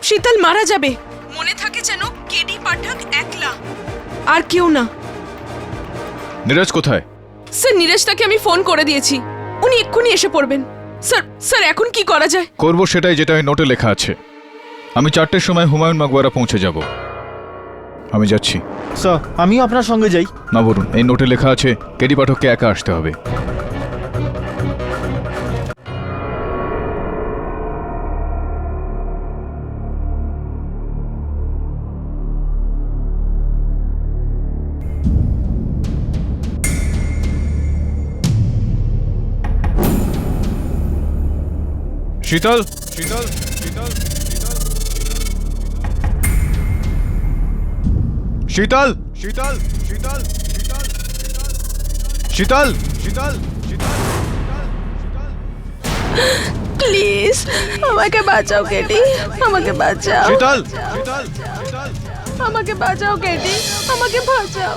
শীতল মারা যাবে। মনে থাকে যেন কেডি পাঠক একলা, আর কেউ না। নীরজ কোথায়? স্যার, নীরজদাকে আমি ফোন করে দিয়েছি, উনি এক্ষুনি এসে পড়বেন। স্যার এখন কি করা যায়? করবো সেটাই যেটা ওই নোটে লেখা আছে। আমি 4টের সময় হুমায়ুন মকবরা পৌঁছে যাব। আমি যাচ্ছি। স্যার আমিও আপনার সঙ্গে যাই। না বলুন, এই নোটে লেখা আছে কেডি পাঠককে একা আসতে হবে। শীতল, শীতল, শীতল, শীতল, শীতল, শীতল, শীতল, শীতল, শীতল। প্লিজ আমাকে বাঁচাও কেডি, আমাকে বাঁচাও, শীতল, শীতল, শীতল। আমাকে বাঁচাও কেডি, আমাকে বাঁচাও।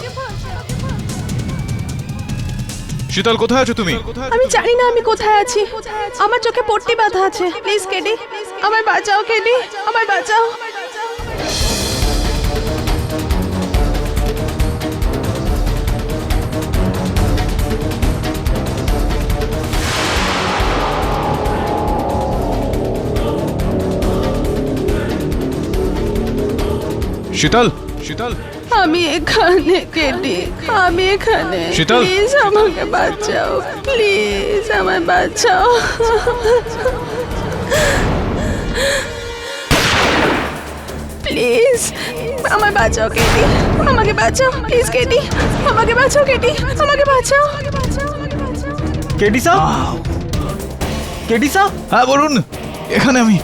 শীতল, কোথায় আছো তুমি? আমি জানি না আমি কোথায় আছি, আমার চোখে পট্টি বাঁধা আছে। প্লিজ কেডি, আমায় বাঁচাও কেডি, আমায় বাঁচাও। শীতল, শীতল, আমি এখানে কেডি, আমি এখানে। শীতল। প্লিজ আমাকে বাঁচাও, প্লিজ আমায় বাঁচাও। প্লিজ আমায় বাঁচাও কেডি, আমাকে বাঁচাও। প্লিজ কেডি, আমাকে বাঁচাও কেডি, আমাকে বাঁচাও। কেডি স্যার, কেডি স্যার, হ্যাঁ বলুন। এখানে আমি।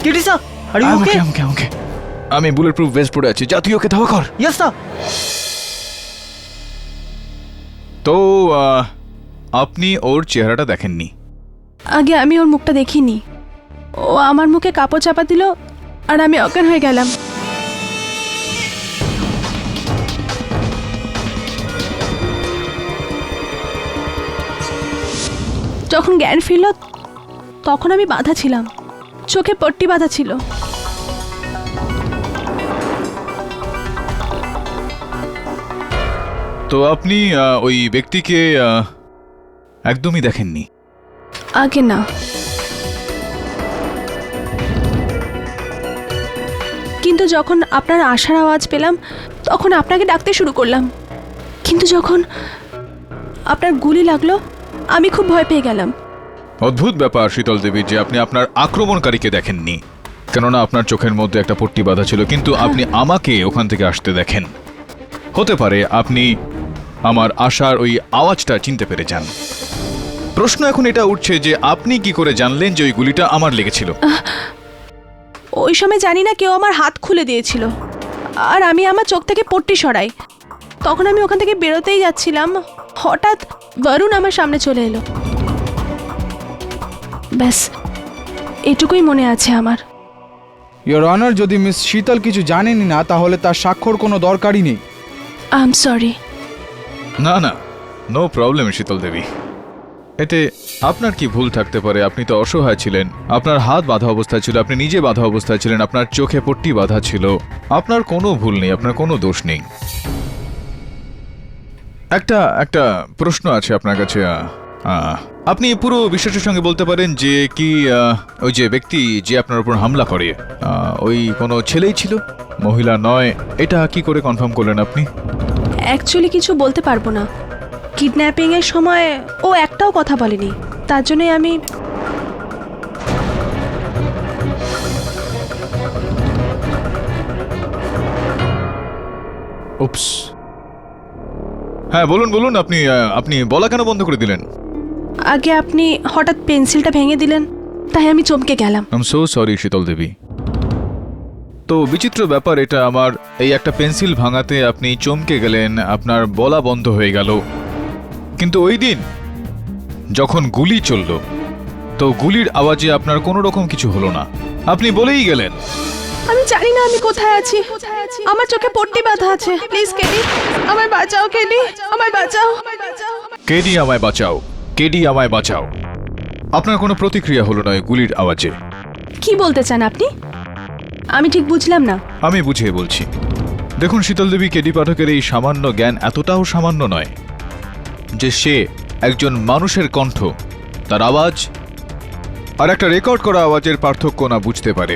KD sir, are you okay? Okay. আমি বুলেট প্রুফ ভেস্ট পরে আছি, যা তুই ওকে ধাওয়া কর। Yes sir. তো আপনি ওর চেহারাটা দেখেননি? আগে আমি ওর মুখটা দেখিনি, ও আমার মুখে কাপড় চাপা দিল আর আমি অজ্ঞান হয়ে গেলাম। যখন জ্ঞান ফিরল তখন আমি বাঁধা ছিলাম, চোখে পট্টি বাঁধা ছিল। তো আপনি ওই ব্যক্তিকে একদমই দেখেননি? আগে না, কিন্তু যখন আপনার আশার আওয়াজ পেলাম তখন আপনাকে ডাকতে শুরু করলাম। কিন্তু যখন আপনার গুলি লাগলো আমি খুব ভয় পেয়ে গেলাম। অদ্ভুত ব্যাপার শীতল দেবী যে আপনি আপনার আক্রমণকারীকে দেখেননি, কেননা আপনার চোখের মধ্যে একটা পট্টি বাঁধা ছিল, কিন্তু আপনি আমাকে ওখান থেকে আসতে দেখেন। হতে পারে আপনি আমার আশার ওই আওয়াজটা চিনতে পেরে যান। প্রশ্ন এখন এটা উঠছে যে আপনি কি করে জানলেন যে ওই গুলিটা আমার লেগেছিল? ওই সময় জানি না, কেউ আমার হাত খুলে দিয়েছিল আর আমি আমার চোখ থেকে পট্টি সরাই। তখন আমি ওখান থেকে বেরোতেই যাচ্ছিলাম, হঠাৎ বরুণ আমার সামনে চলে এলো। ব্যাস এটুকুই মনে আছে আমার। ইয়োর অনার, যদি মিস শীতল কিছু জানেনি না তাহলে তার স্বাক্ষর কোনো দরকারই নেই। I am sorry. না না, নো প্রবলেম শীতল দেবী। এতে আপনার কি ভুল থাকতে পারে? আপনি তো অসহায় ছিলেন, আপনার হাত বাঁধা অবস্থায় ছিল, আপনি নিজে বাঁধা অবস্থায় ছিলেন, আপনার চোখে পট্টি বাঁধা ছিল, আপনার কোনো ভুল নেই, আপনার কোনো দোষ নেই। একটা প্রশ্ন আছে আপনার কাছে। আপনি পুরো বিশ্বাসের সঙ্গে বলতে পারেন যে কি ওই যে ব্যক্তি যে আপনার উপর হামলা করে ওই কোনো ছেলেই ছিল, মহিলা নয়? এটা কি করে কনফার্ম করলেন আপনি? অ্যাকচুয়ালি কিছু বলতে পারবো না। কিডন্যাপিং এর সময় ও একটাও কথা বলেনি, তার জন্যই আমি। উপস। হ্যাঁ বলুন বলুন, আপনি বলা কেন বন্ধ করে দিলেন? আগে আপনি হঠাৎ পেন্সিলটা ভেঙে দিলেন, তাই আমি চমকে গেলাম। আই এম সো সরি শীতল দেবী। তো বিচিত্র ব্যাপার এটা, আমার এই একটা পেন্সিল ভাঙাতে আপনি চমকে গেলেন, আপনার বলা বন্ধ হয়ে গেল। কিন্তু ওই দিন যখন গুলি চলল, তো গুলির আওয়াজে আপনার কোনো রকম কিছু হলো না, আপনি বলেই গেলেন। আমি জানি না আমি কোথায় আছি, আমার চোখে পট্টি বাঁধা আছে। প্লিজ কেডি, আমায় বাঁচাও কেডি, আমায় বাঁচাও। কেডি আমায় বাঁচাও, কেডি আমায় বাঁচাও। আপনার কোনো প্রতিক্রিয়া হলো না গুলির আওয়াজে। কি বলতে চান আপনি? আমি ঠিক বুঝলাম না। আমি বুঝিয়ে বলছি। দেখুন শীতল দেবী, কেডি পাঠকের এই সামান্য জ্ঞান এতটাও সামান্য নয় যে সে একজন মানুষের কণ্ঠ, তার আওয়াজ আর একটা রেকর্ড করা আওয়াজের পার্থক্য না বুঝতে পারে।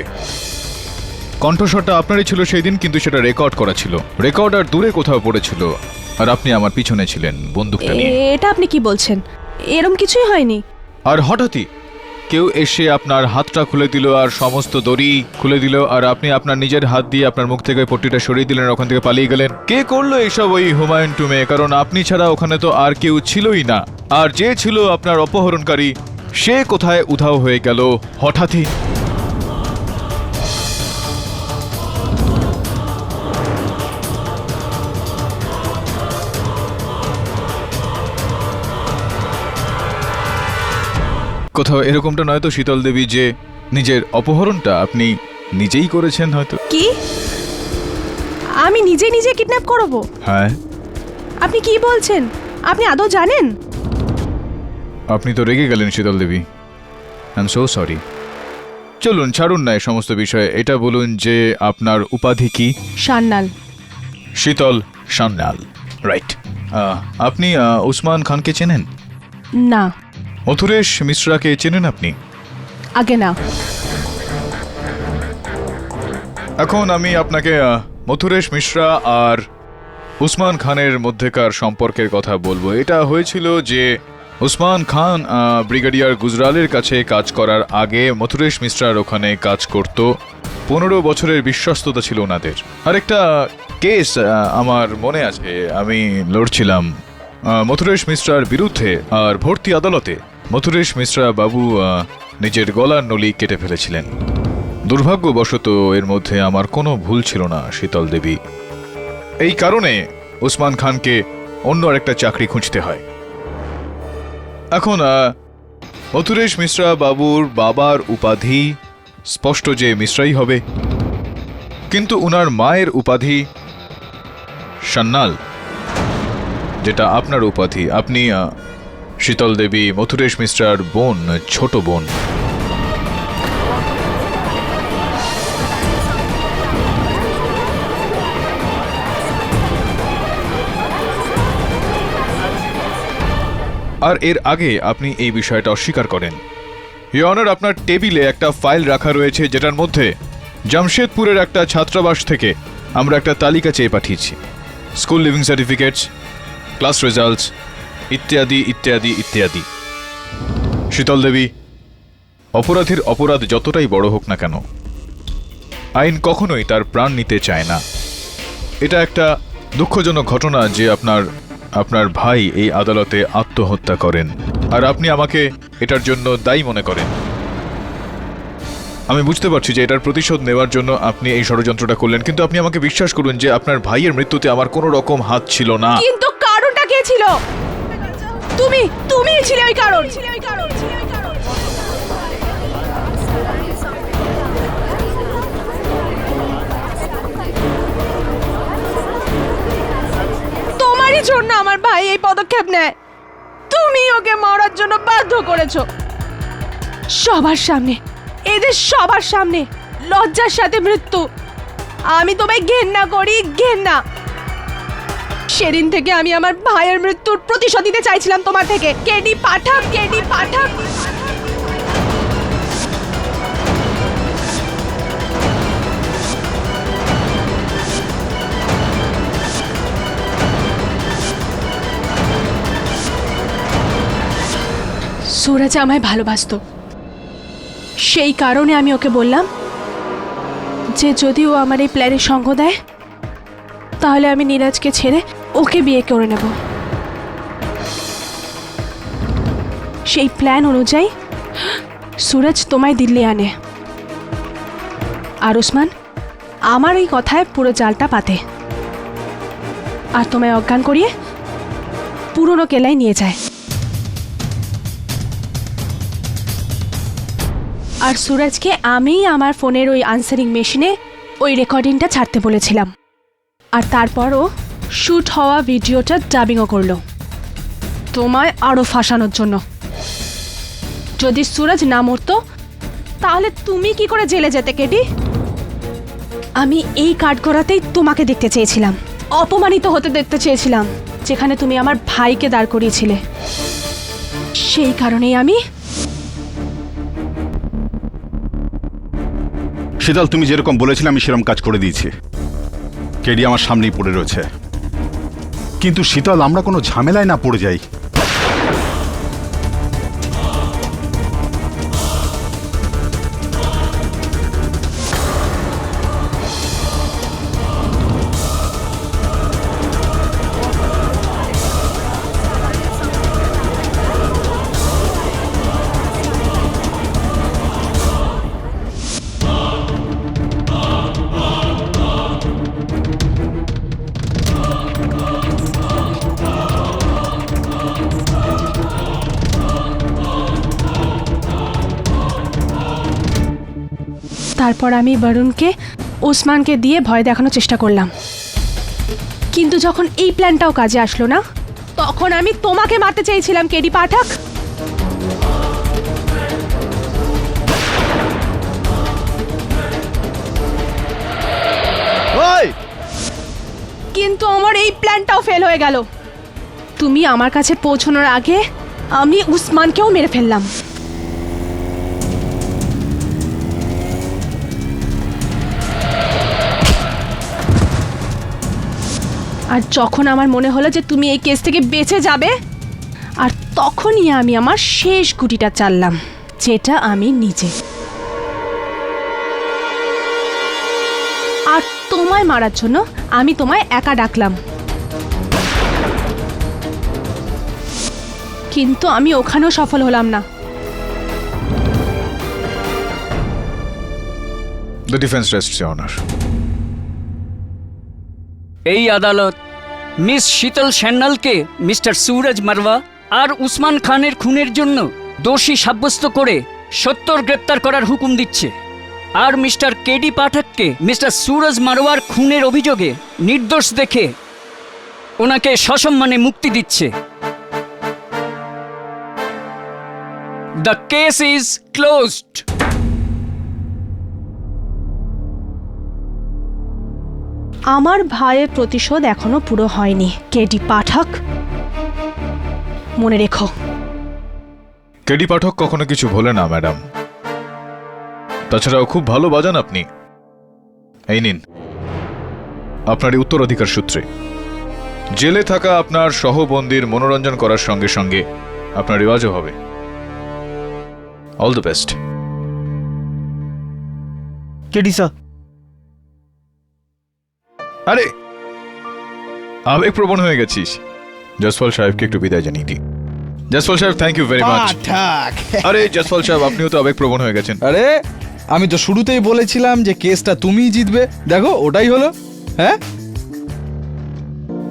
কণ্ঠস্বরটা আপনারই ছিল সেই দিন, কিন্তু সেটা রেকর্ড করা ছিল। রেকর্ডার দূরে কোথাও পড়েছিল আর আপনি আমার পিছনে ছিলেন বন্দুকটা নিয়ে। এটা আপনি কি বলছেন? এরম কিছুই হয়নি। আর হঠাৎই কেউ এসে আপনার হাতটা খুলে দিল আর সমস্ত দড়ি খুলে দিল, আর আপনি আপনার নিজের হাত দিয়ে আপনার মুখ থেকে পট্টিটা সরিয়ে দিলেন, ওখান থেকে পালিয়ে গেলেন। কে করলো এসব? ওই হুমায়ুন টুমে, কারণ আপনি ছাড়া ওখানে তো আর কেউ ছিলই না। আর যে ছিল আপনার অপহরণকারী, সে কোথায় উধাও হয়ে গেল হঠাৎই। কোথাও এরকমটা নয় তো শীতল দেবী যে নিজের অপহরণটা আপনি নিজেই করেছেন হয়তো? কি? আমি নিজে নিজে কিডন্যাপ করব? হ্যাঁ। আপনি কি বলছেন? আপনি আদৌ জানেন? আপনি তো রেগে গেলেন Sheetal Devi. I am so sorry. চলুন ছাড়ুন না এই সমস্ত বিষয়ে, এটা বলুন যে আপনার উপাধি কি? সান্যাল। শীতল সান্যাল, রাইট। আপনি উসমান খানকে চেনেন? না। মথুরেশ মিশ্রাকে চেনেন আপনি? আগে না। এখন আমি আপনাকে মথুরেশ মিশ্রা আর উসমান খানের মধ্যেকার সম্পর্কের কথা বলবো। এটা হয়েছিল যে উসমান খান ব্রিগেডিয়ার গুজরালের কাছে কাজ করার আগে মথুরেশ মিশ্রার ওখানে কাজ করত। 15 বছরের বিশ্বস্ততা ছিল ওনাদের। আরেকটা কেস আমার মনে আছে, আমি লড়ছিলাম মথুরেশ মিশ্রার বিরুদ্ধে, আর ভর্তি আদালতে মথুরেশ মিশ্রা বাবু নিজের গলার নলি কেটে ফেলেছিলেন। দুর্ভাগ্যবশত এর মধ্যে আমার কোনো ভুল ছিল না শীতল দেবী। এই কারণে উসমান খানকে অন্য আরেকটা চাকরি খুঁজতে হয়। এখন মথুরেশ মিশ্রা বাবুর বাবার উপাধি স্পষ্ট যে মিশ্রাই হবে, কিন্তু উনার মায়ের উপাধি সান্যাল, যেটা আপনার উপাধি। আপনি শীতল দেবী মথুরেশ মিশ্রার বোন, ছোট বোন। আর এর আগে আপনি এই বিষয়টা অস্বীকার করেন। ইওর অনার, আপনার টেবিলে একটা ফাইল রাখা রয়েছে যেটার মধ্যে জামশেদপুরের একটা ছাত্রাবাস থেকে আমরা একটা তালিকা চেয়ে পাঠিয়েছি। School living certificates, class results, ইত্যাদি ইত্যাদি ইত্যাদি। শীতল দেবী, অপরাধীর অপরাধ যতটাই বড় হোক না কেন, আইন কখনোই তার প্রাণ নিতে চায় না। এটা একটা দুঃখজনক ঘটনা যে আপনার ভাই এই আদালতে আত্মহত্যা করেন, আর আপনি আমাকে এটার জন্য দায়ী মনে করেন। আমি বুঝতে পারছি যে এটার প্রতিশোধ নেওয়ার জন্য আপনি এই ষড়যন্ত্রটা করলেন, কিন্তু আপনি আমাকে বিশ্বাস করুন যে আপনার ভাইয়ের মৃত্যুতে আমার কোনো রকম হাত ছিল না। কিন্তু কারণটা কে ছিল? তুমিই ছিলে ওই কারণ। তোমারই জন্য আমার ভাই এই পদক্ষেপ নেয়। তুমি ওকে মারার জন্য বাধ্য করেছো। সবার সামনে, এদের সবার সামনে লজ্জার সাথে মৃত্যু। আমি তোমায় ঘেন্না করি, ঘেন্না। সেদিন থেকে আমি আমার ভাইয়ের মৃত্যুর প্রতিশোধ দিতে চাইছিলাম তোমার থেকে। কেডি পাঠক, কেডি পাঠক। সুরজ আমায় ভালোবাসতো, সেই কারণে আমি ওকে বললাম যে যদি ও আমার এই প্ল্যানে সঙ্গ দেয় তাহলে আমি নীরাজকে ছেড়ে ওকে বিয়ে করে নেব। সেই প্ল্যান অনুযায়ী সুরজ তোমায় দিল্লি আনে, আর উসমান আমার এই কথায় পুরো জালটা পাতে, আর তোমায় অজ্ঞান করিয়ে পুরনো কেলায় নিয়ে যায়। আর সুরজকে আমি আমার ফোনের ওই আনসারিং মেশিনে ওই রেকর্ডিংটা ছাড়তে বলেছিলাম, আর তারপরও শ্যুট হওয়া ভিডিওটা ডাবিংও করলো তোমায় আরও ফাঁসানোর জন্য। যদি সুরজ না মরতো তাহলে তুমি কি করে জেলে যেতে কেডি? আমি এই কাঠগড়াতেই তোমাকে দেখতে চেয়েছিলাম, অপমানিত হতে দেখতে চেয়েছিলাম, যেখানে তুমি আমার ভাইকে দাঁড় করিয়েছিলে। সেই কারণেই আমি শীতল, তুমি যেরকম বলেছিলে আমি সেরকম কাজ করে দিয়েছি। কেডি আমার সামনেই পড়ে রয়েছে। কিন্তু শীতল, আমরা কোনো ঝামেলায় না পড়ে যাই। তারপর আমি বরুণকে ওসমানকে দিয়ে ভয় দেখানোর চেষ্টা করলাম, কিন্তু যখন এই প্ল্যানটাও কাজে আসলো না, তখন আমি তোমাকে মারতে চাইছিলাম কেডি পাঠক। কিন্তু আমার এই প্ল্যানটাও ফেল হয়ে গেল। তুমি আমার কাছে পৌঁছানোর আগে আমি উসমানকেও মেরে ফেললাম। আর যখন আমার মনে হলো যে তুমি এই কেস থেকে বেঁচে যাবে, আর তখনই আমি আমার শেষ গুটিটা চাললাম, যেটা আমি নিজে। আর তোমায় মারার জন্য আমি তোমায় একা ডাকলাম, কিন্তু আমি ওখানেও সফল হলাম না। The defense rests, Your Honor. এই আদালত মিস শীতল সান্যালকে মিস্টার সুরজ মারওয়া আর উসমান খানের খুনের জন্য দোষী সাব্যস্ত করে 70 গ্রেপ্তার করার হুকুম দিচ্ছে, আর মিস্টার কেডি পাঠককে মিস্টার সুরজ মারওয়ার খুনের অভিযোগে নির্দোষ দেখে ওনাকে সসম্মানে মুক্তি দিচ্ছে। The case is closed. আমার ভাইয়ের প্রতিশোধ এখনো পুরো হয়নি কেডি পাঠক, মনে রেখো। কেডি পাঠক কখনো কিছু ভোলে না ম্যাডাম, তাছাড়াও খুব ভালো বাজান আপনি। এই নিন আপনার এই উত্তরাধিকার সূত্রে জেলে থাকা আপনার সহবন্দীর মনোরঞ্জন করার সঙ্গে সঙ্গে আপনার রেওয়াজও হবে। All the best. KD sir, আরে আবেগপ্রবণ হয়ে গেছিস। জসপাল সাহেবকে একটু বিদায় জানিয়ে দিই। জসপাল সাহেব, থ্যাংক ইউ ভেরি মাচ। আরে জসপাল সাহেব, আপনিও তো আবেগপ্রবণ হয়ে গেছেন। আরে আমি তো শুরুতেই বলেছিলাম যে কেসটা তুমিই জিতবে, দেখো ওটাই হলো। হ্যাঁ,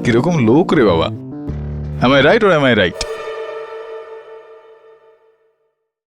কিরকম লোক রে বাবা। Am I right or am I right?